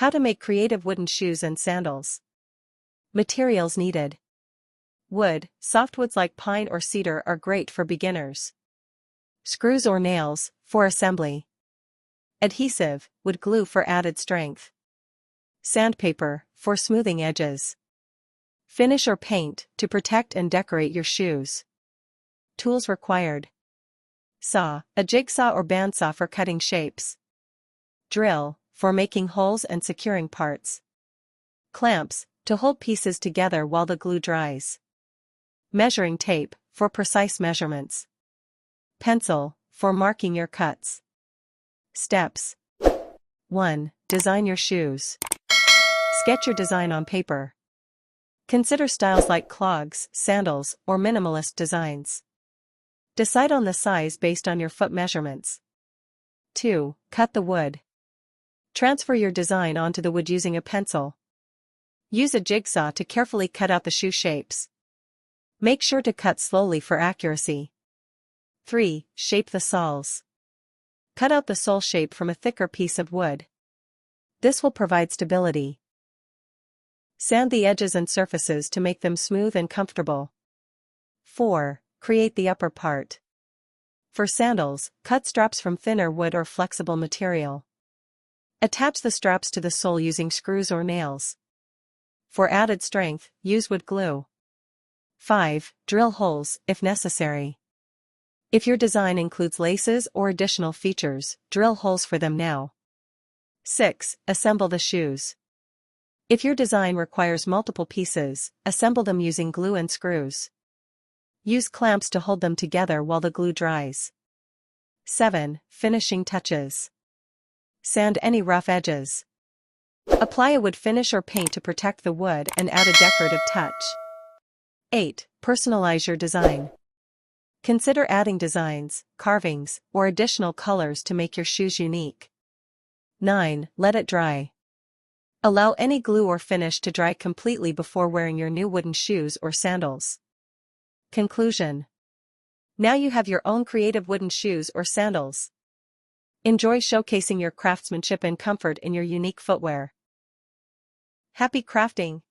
How to make creative wooden shoes and sandals. Materials needed. Wood, softwoods like pine or cedar are great for beginners. Screws or nails, for assembly. Adhesive, wood glue for added strength. Sandpaper, for smoothing edges. Finish or paint, to protect and decorate your shoes. Tools required. Saw, a jigsaw or bandsaw for cutting shapes. Drill, for making holes and securing parts. Clamps, to hold pieces together while the glue dries. Measuring tape, for precise measurements. Pencil, for marking your cuts. Steps. 1. Design your shoes. Sketch your design on paper. Consider styles like clogs, sandals, or minimalist designs. Decide on the size based on your foot measurements. 2. Cut the wood. Transfer your design onto the wood using a pencil. Use a jigsaw to carefully cut out the shoe shapes. Make sure to cut slowly for accuracy. 3. Shape the soles. Cut out the sole shape from a thicker piece of wood. This will provide stability. Sand the edges and surfaces to make them smooth and comfortable. 4. Create the upper part. For sandals, cut straps from thinner wood or flexible material. Attach the straps to the sole using screws or nails. For added strength, use wood glue. 5. Drill holes, if necessary. If your design includes laces or additional features, drill holes for them now. 6. Assemble the shoes. If your design requires multiple pieces, assemble them using glue and screws. Use clamps to hold them together while the glue dries. 7. Finishing touches. Sand any rough edges. Apply a wood finish or paint to protect the wood and add a decorative touch. 8. Personalize your design. Consider adding designs, carvings, or additional colors to make your shoes unique. 9. Let it dry. Allow any glue or finish to dry completely before wearing your new wooden shoes or sandals. Conclusion. Now you have your own creative wooden shoes or sandals. Enjoy showcasing your craftsmanship and comfort in your unique footwear. Happy crafting!